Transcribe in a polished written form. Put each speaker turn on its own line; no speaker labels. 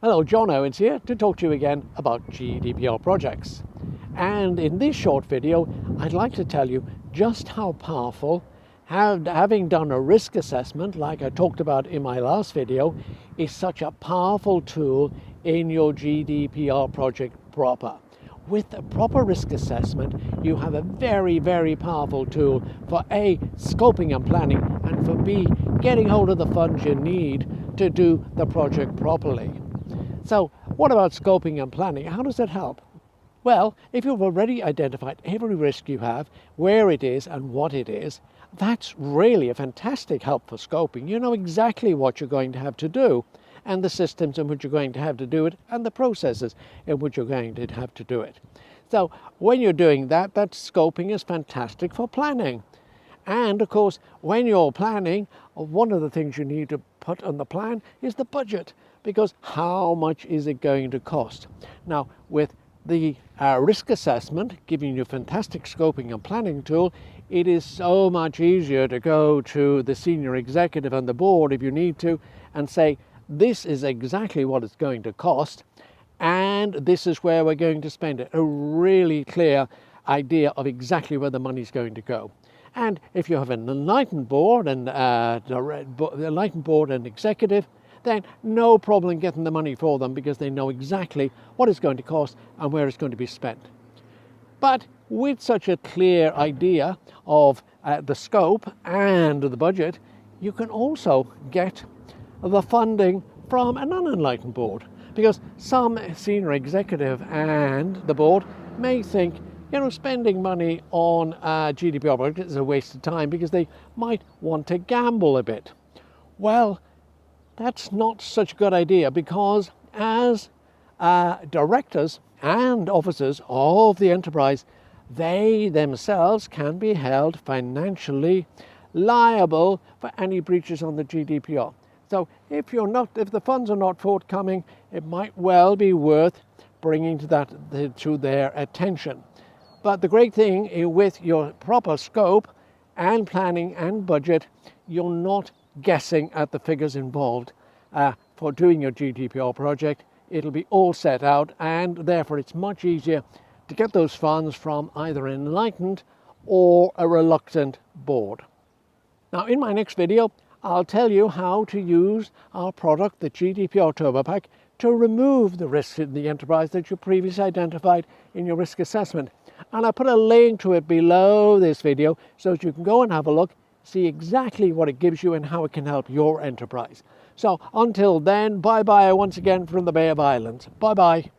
Hello, John Owens here to talk to you again about GDPR projects. And in this short video, I'd like to tell you just how powerful having done a risk assessment, like I talked about in my last video, is such a powerful tool in your GDPR project proper. With a proper risk assessment, you have a very, very powerful tool for A, scoping and planning, and for B, getting hold of the funds you need to do the project properly. So what about scoping and planning? How does that help? Well, if you've already identified every risk you have, where it is and what it is, that's really a fantastic help for scoping. You know exactly what you're going to have to do, and the systems in which you're going to have to do it, and the processes in which you're going to have to do it. So when you're doing that scoping is fantastic for planning. And of course, when you're planning, one of the things you need to put on the plan is the budget, because how much is it going to cost? Now, with the risk assessment giving you a fantastic scoping and planning tool, it is so much easier to go to the senior executive and the board if you need to and say, this is exactly what it's going to cost, and this is where we're going to spend it. A really clear idea of exactly where the money's going to go. And if you have an enlightened board and executive, then no problem getting the money for them, because they know exactly what it's going to cost and where it's going to be spent. But with such a clear idea of the scope and the budget, you can also get the funding from an unenlightened board, because some senior executive and the board may think, you know, spending money on a GDPR project is a waste of time because they might want to gamble a bit. Well, that's not such a good idea, because as directors and officers of the enterprise, they themselves can be held financially liable for any breaches on the GDPR. So if the funds are not forthcoming, it might well be worth bringing to their attention. But the great thing with your proper scope and planning and budget, you're not guessing at the figures involved for doing your GDPR project. It'll be all set out, and therefore it's much easier to get those funds from either an enlightened or a reluctant board. Now, in my next video, I'll tell you how to use our product, the GDPR Turbo Pack, to remove the risks in the enterprise that you previously identified in your risk assessment. And I'll put a link to it below this video so that you can go and have a look, see exactly what it gives you and how it can help your enterprise. So until then, bye-bye once again from the Bay of Islands. Bye-bye.